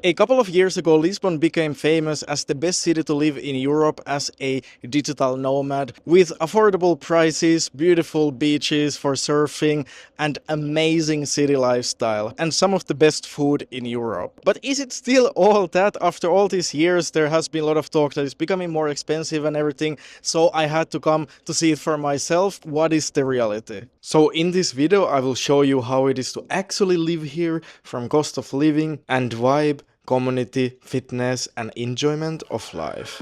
A couple of years ago, Lisbon became famous as the best city to live in Europe as a digital nomad, with affordable prices, beautiful beaches for surfing, and amazing city lifestyle, and some of the best food in Europe. But is it still all that? After all these years, there has been a lot of talk that it's becoming more expensive and everything, so I had to come to see it for myself. What is the reality? So in this video, I will show you how it is to actually live here, from cost of living and vibe, community, fitness, and enjoyment of life.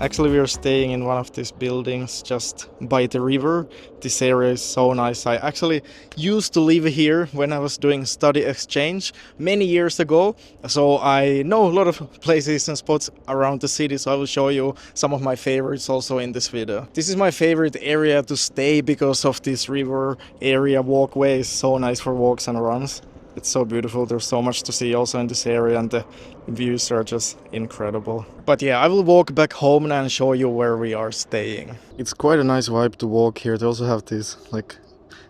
Actually, we are staying in one of these buildings just by the river. This area is so nice. I actually used to live here when I was doing study exchange many years ago. So I know a lot of places and spots around the city. So I will show you some of my favorites also in this video. This is my favorite area to stay because of this river area walkway. Is so nice for walks and runs. It's so beautiful. There's so much to see also in this area, and the views are just incredible. But yeah, I will walk back home now and show you where we are staying. It's quite a nice vibe to walk here. They also have these like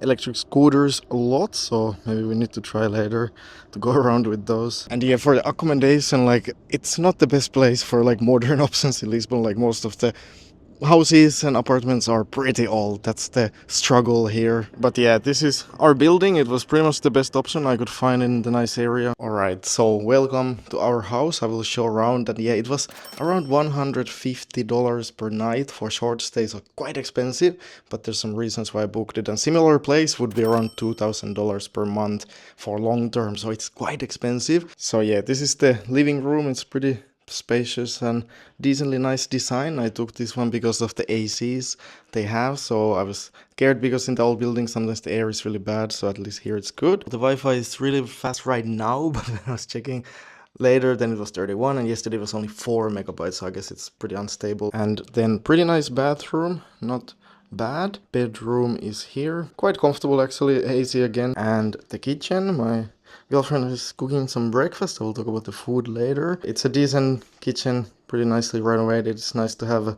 electric scooters a lot, so maybe we need to try later to go around with those. And yeah, for the accommodation, like it's not the best place for like modern options in Lisbon. Like most of the houses and apartments are pretty old. That's the struggle here. But yeah, this is our building. It was pretty much the best option I could find in the nice area. Alright, so welcome to our house. I will show around. And yeah, it was around $150 per night for short stays, so quite expensive, but there's some reasons why I booked it. And similar place would be around $2,000 per month for long term, so it's quite expensive. So yeah, this is the living room. It's pretty spacious and decently nice design. I took this one because of the ACs they have, so I was scared because in the old building sometimes the air is really bad, so at least here it's good. The Wi-Fi is really fast right now, but when I was checking later, then it was 31, and yesterday it was only 4 megabytes, so I guess it's pretty unstable. And then pretty nice bathroom, not bad. Bedroom is here, quite comfortable actually, AC again. And the kitchen, my girlfriend is cooking some breakfast. I will talk about the food later. It's a decent kitchen, pretty nicely renovated. It's nice to have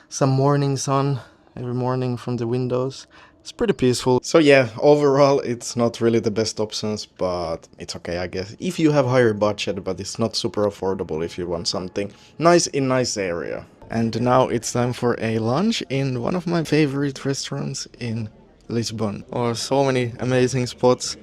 some morning sun every morning from the windows. It's pretty peaceful. So yeah, overall it's not really the best options, but it's okay, I guess. If you have higher budget, but it's not super affordable if you want something nice in nice area. And now it's time for a lunch in one of my favorite restaurants in Lisbon. Oh, so many amazing spots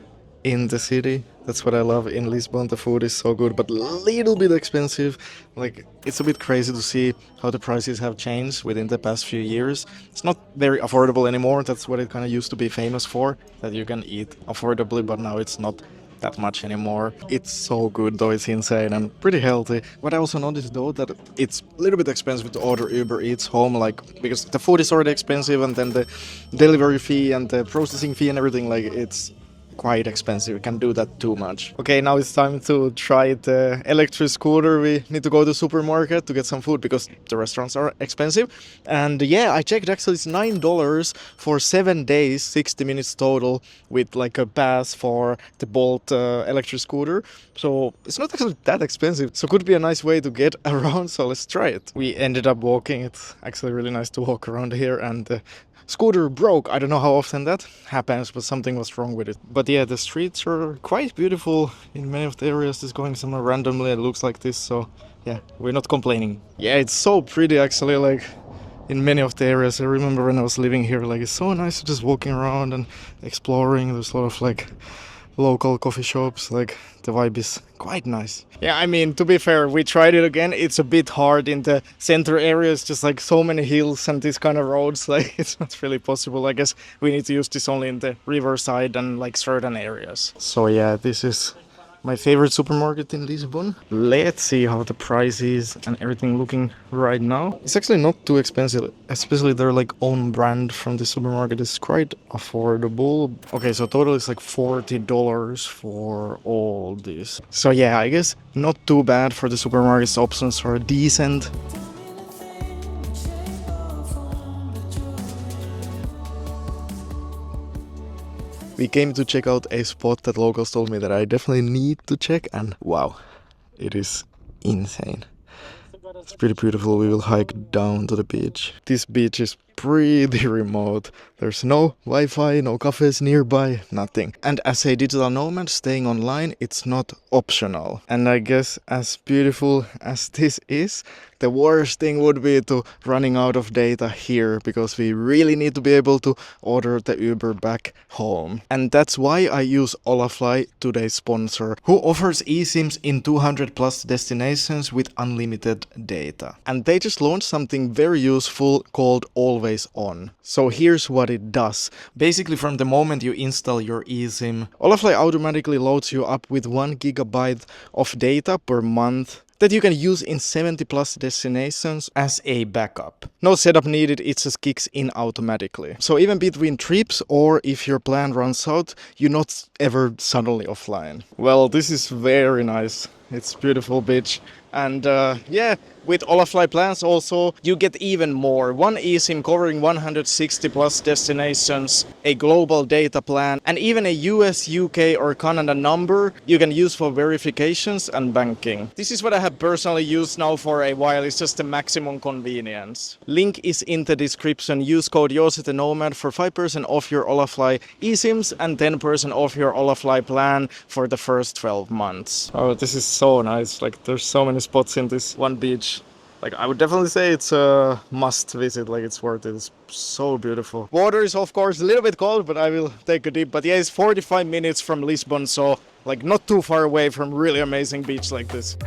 in the city. That's what I love in Lisbon. The food is so good, but a little bit expensive. Like, it's a bit crazy to see how the prices have changed within the past few years. It's not very affordable anymore. That's what it kind of used to be famous for, that you can eat affordably, but now it's not that much anymore. It's so good though, it's insane and pretty healthy. What I also noticed though, that it's a little bit expensive to order Uber Eats home, like because the food is already expensive, and then the delivery fee and the processing fee and everything, like it's quite expensive. You can do that too much. Okay, now it's time to try the electric scooter. We need to go to the supermarket to get some food because the restaurants are expensive. And yeah, I checked, actually it's $9 for 7 days, 60 minutes total, with like a pass for the Bolt electric scooter. So it's not actually that expensive, so could be a nice way to get around, so let's try it. We ended up walking. It's actually really nice to walk around here, and the scooter broke. I don't know how often that happens, but something was wrong with it. But yeah, the streets are quite beautiful in many of the areas. It's going somewhere randomly, it looks like this, so yeah, we're not complaining. Yeah, it's so pretty actually, like in many of the areas. I remember when I was living here, like it's so nice to just walking around and exploring. There's a lot of like local coffee shops, like the vibe is quite nice. Yeah, I mean, to be fair, we tried it again. It's a bit hard in the center areas, just like so many hills and these kind of roads, like it's not really possible. I guess we need to use this only in the riverside and like certain areas. So yeah, this is my favorite supermarket in Lisbon. Let's see how the price is and everything looking right now. It's actually not too expensive, especially their like own brand from the supermarket is quite affordable. Okay, so total is like $40 for all this. So yeah, I guess not too bad for the supermarket's options are decent. We came to check out a spot that locals told me that I definitely need to check, and wow, it is insane. It's pretty beautiful. We will hike down to the beach. This beach is pretty remote. There's no Wi-Fi, no cafes nearby, nothing. And as a digital nomad, staying online, it's not optional. And I guess as beautiful as this is, the worst thing would be to running out of data here, because we really need to be able to order the Uber back home. And that's why I use Olafly, today's sponsor, who offers eSIMs in 200 plus destinations with unlimited data. And they just launched something very useful called Always On. So here's what it does. Basically, from the moment you install your eSIM, Olafly automatically loads you up with 1 gigabyte of data per month that you can use in 70 plus destinations as a backup. No setup needed, it just kicks in automatically. So even between trips, or if your plan runs out, you're not ever suddenly offline. Well, this is very nice. It's beautiful beach. And yeah, with Olafly plans also, you get even more. One eSIM covering 160 plus destinations, a global data plan, and even a US, UK or Canada number you can use for verifications and banking. This is what I have personally used now for a while. It's just the maximum convenience. Link is in the description. Use code Nomad for 5% off your Olafly eSIMs and 10% off your Olafly plan for the first 12 months. Oh, this is so nice. Like, there's so many spots in this one beach. Like, I would definitely say it's a must visit. Like, it's worth it. It's so beautiful. Water is of course a little bit cold, but I will take a dip. But yeah, it's 45 minutes from Lisbon, so like not too far away from really amazing beach like this.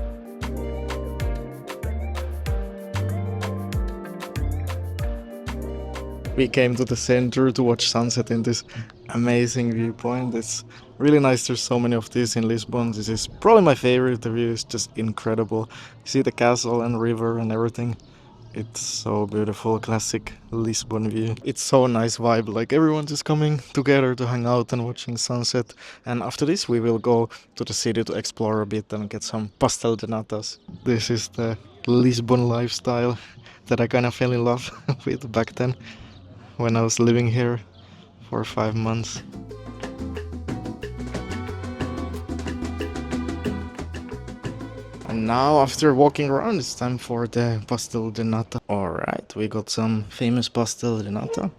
We came to the center to watch sunset in this amazing viewpoint. It's really nice. There's so many of these in Lisbon. This is probably my favorite. The view is just incredible. You see the castle and river and everything. It's so beautiful, classic Lisbon view. It's so nice vibe, like everyone's just coming together to hang out and watching sunset. And after this we will go to the city to explore a bit and get some pastel de natas. This is the Lisbon lifestyle that I kind of fell in love with back then, when I was living here for 5 months. And now, after walking around, it's time for the pastel de nata. Alright, we got some famous pastel de nata,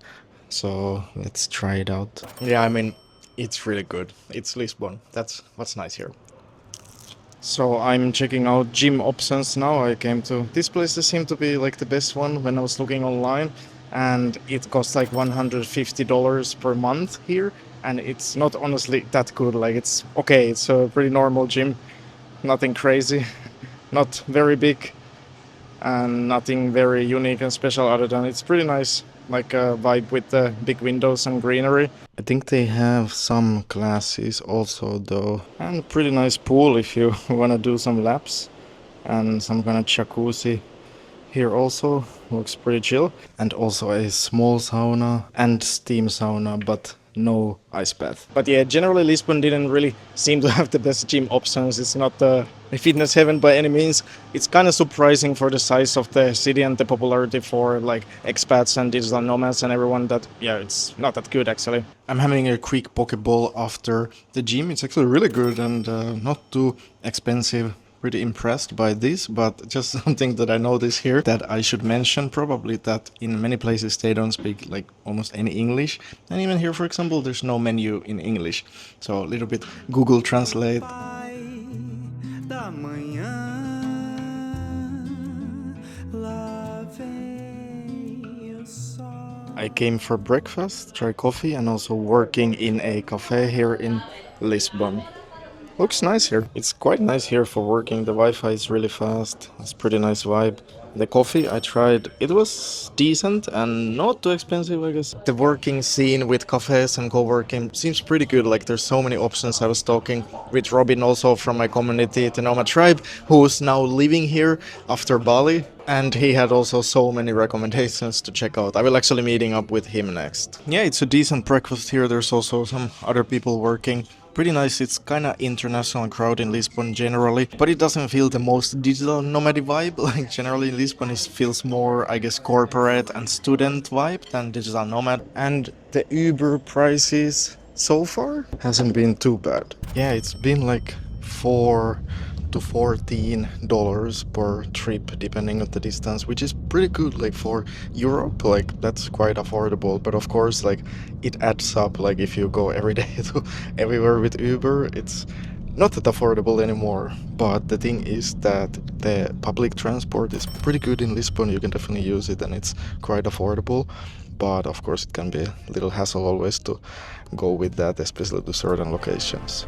so let's try it out. Yeah, I mean, it's really good. It's Lisbon. That's what's nice here. So I'm checking out gym options now. I came to this place. That seemed to be like the best one when I was looking online, and it costs like $150 per month here, and it's not honestly that good. Like, it's okay, it's a pretty normal gym, nothing crazy, not very big, and nothing very unique and special, other than it's pretty nice, like a vibe with the big windows and greenery. I think they have some classes also though, and pretty nice pool if you want to do some laps, and some kind of jacuzzi here also. Looks pretty chill. And also a small sauna and steam sauna, but no ice bath. But yeah, generally Lisbon didn't really seem to have the best gym options. It's not a fitness heaven by any means. It's kind of surprising for the size of the city and the popularity for like expats and digital nomads and everyone, that yeah, it's not that good actually. I'm having a quick pokeball after the gym. It's actually really good and not too expensive. Pretty impressed by this, but just something that I noticed here that I should mention, probably, that in many places they don't speak like almost any English, and even here, for example, there's no menu in English, so a little bit Google Translate. I came for breakfast, try coffee, and also working in a cafe here in Lisbon. Looks nice here. It's quite nice here for working. The Wi-Fi is really fast. It's pretty nice vibe. The coffee I tried, it was decent and not too expensive, I guess. The working scene with cafes and co-working seems pretty good. Like, there's so many options. I was talking with Robin also from my community, the Nomad tribe, who's now living here after Bali. And he had also so many recommendations to check out. I will actually meeting up with him next. Yeah, it's a decent breakfast here. There's also some other people working. Pretty nice. It's kind of international crowd in Lisbon generally, but it doesn't feel the most digital nomad vibe. Like, generally Lisbon feels more, I guess, corporate and student vibe than digital nomad. And the Uber prices so far hasn't been too bad. Yeah, it's been like 4 to $14 per trip depending on the distance, which is pretty good like for Europe. Like that's quite affordable, but of course like it adds up. Like if you go every day to everywhere with Uber, it's not that affordable anymore. But the thing is that the public transport is pretty good in Lisbon. You can definitely use it and it's quite affordable, but of course it can be a little hassle always to go with that, especially to certain locations.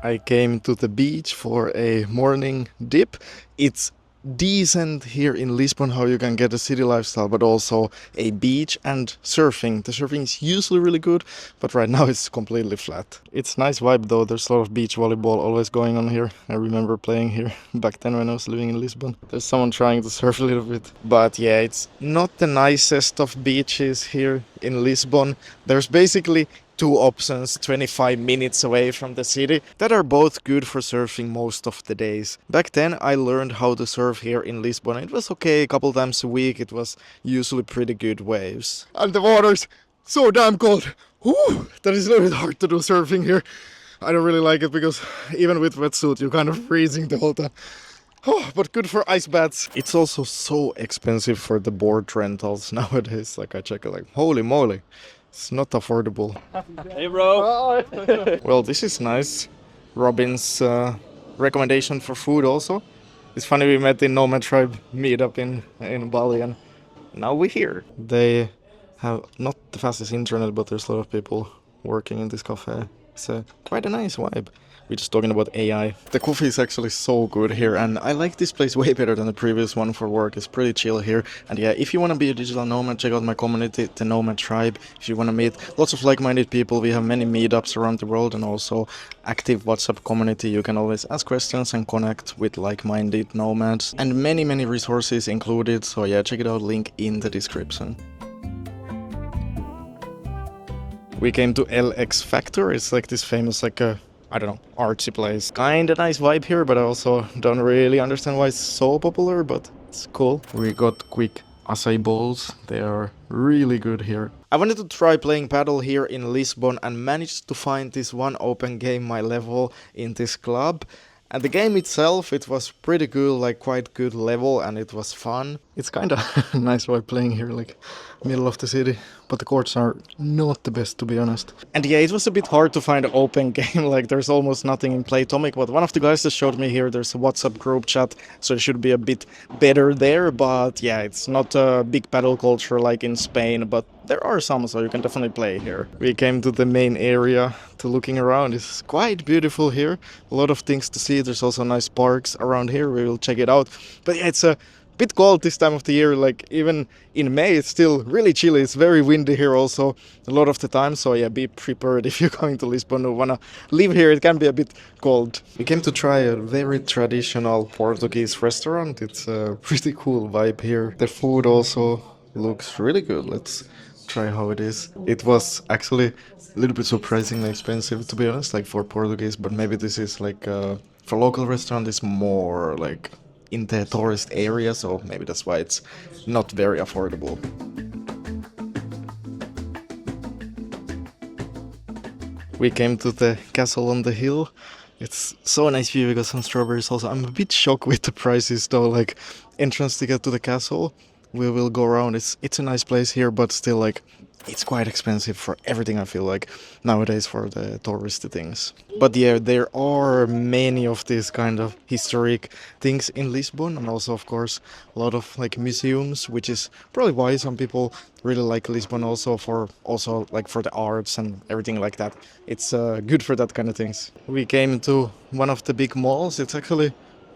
I came to the beach for a morning dip. It's decent here in Lisbon how you can get a city lifestyle, but also a beach and surfing. The surfing is usually really good, but right now it's completely flat. It's nice vibe though. There's a lot of beach volleyball always going on here. I remember playing here back then when I was living in Lisbon. There's someone trying to surf a little bit. But yeah, it's not the nicest of beaches here in Lisbon. There's basically two options 25 minutes away from the city that are both good for surfing most of the days. Back then I learned how to surf here in Lisbon. It was okay a couple times a week. It was usually pretty good waves. And the water's so damn cold. Whew, that is a little bit hard to do surfing here. I don't really like it because even with wetsuit you're kind of freezing the whole time. Oh, but good for ice baths. It's also so expensive for the board rentals nowadays. Like I check it like, holy moly. It's not affordable. Hey, bro. Well, this is nice. Robin's recommendation for food also. It's funny we met in Nomad tribe meetup in Bali and now we're here. They have not the fastest internet, but there's a lot of people working in this cafe. It's quite a nice vibe. We're just talking about AI. The coffee is actually so good here and I like this place way better than the previous one for work. It's pretty chill here. And yeah, if you want to be a digital nomad, check out my community, the Nomad tribe. If you want to meet lots of like-minded people, we have many meetups around the world and also active WhatsApp community. You can always ask questions and connect with like-minded nomads and many resources included. So yeah, check it out, link in the description. We came to LX Factor. It's like this famous I don't know, artsy place. Kinda nice vibe here, but I also don't really understand why it's so popular, but it's cool. We got quick acai bowls. They are really good here. I wanted to try playing paddle here in Lisbon and managed to find this one open game my level in this club. And the game itself, it was pretty good, like quite good level and it was fun. It's kinda nice vibe playing here, like middle of the city. But the courts are not the best, to be honest. And yeah, it was a bit hard to find an open game, like there's almost nothing in Playtomic. But one of the guys that showed me here, there's a WhatsApp group chat, so it should be a bit better there. But yeah, it's not a big paddle culture like in Spain, but there are some, so you can definitely play here. We came to the main area to looking around. It's quite beautiful here. A lot of things to see. There's also nice parks around here. We will check it out. But yeah, it's a bit cold this time of the year. Like even in May it's still really chilly. It's very windy here also a lot of the time, so yeah, be prepared if you're going to Lisbon or wanna live here. It can be a bit cold. We came to try a very traditional Portuguese restaurant. It's a pretty cool vibe here. The food also looks really good. Let's try how it is. It was actually a little bit surprisingly expensive, to be honest, like for Portuguese, but maybe this is like for local restaurant it's more like in the tourist area, so maybe that's why it's not very affordable. We came to the castle on the hill. It's so nice view. We got some strawberries also. I'm a bit shocked with the prices though, like entrance ticket to the castle. We will go around. It's a nice place here, but still like it's quite expensive for everything, I feel like, nowadays for the touristy things. But yeah, there are many of these kind of historic things in Lisbon, and also of course a lot of like museums, which is probably why some people really like Lisbon also for the arts and everything like that. It's good for that kind of things. We came to one of the big malls. It's actually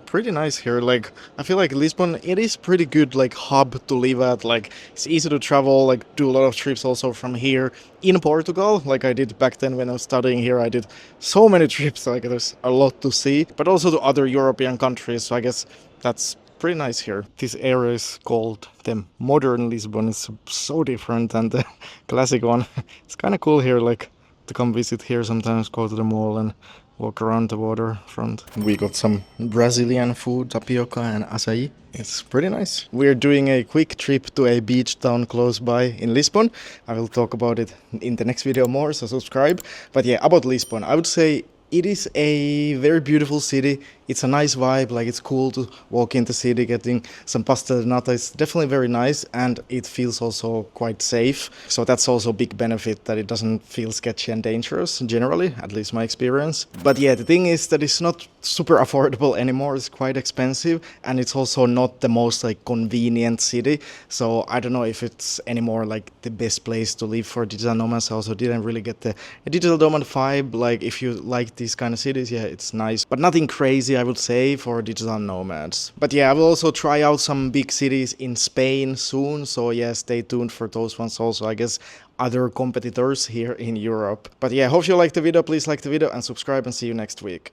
pretty nice here. Like I feel like Lisbon, it is pretty good like hub to live at. Like it's easy to travel, like do a lot of trips also from here in Portugal, like I did back then when I was studying here. I did so many trips, like there's a lot to see, but also to other European countries, so I guess that's pretty nice here. This area is called the modern Lisbon. It's so different than the classic one. It's kind of cool here, like to come visit here sometimes, go to the mall and walk around the waterfront. We got some Brazilian food, tapioca and acai. It's pretty nice. We're doing a quick trip to a beach town close by in Lisbon. I will talk about it in the next video more, so subscribe. But yeah, about Lisbon, I would say it is a very beautiful city. It's a nice vibe, like it's cool to walk in the city getting some pasta de nata. It's definitely very nice, and it feels also quite safe. So that's also a big benefit, that it doesn't feel sketchy and dangerous generally, at least my experience. But yeah, the thing is that it's not super affordable anymore. It's quite expensive, and it's also not the most like convenient city. So I don't know if it's anymore like the best place to live for digital nomads. I also didn't really get the digital nomad vibe. Like if you like these kind of cities, yeah, it's nice, but nothing crazy, I would say, for digital nomads. But yeah, I will also try out some big cities in Spain soon, so yeah, stay tuned for those ones also, I guess, other competitors here in Europe. But yeah, hope you liked the video. Please like the video and subscribe, and see you next week.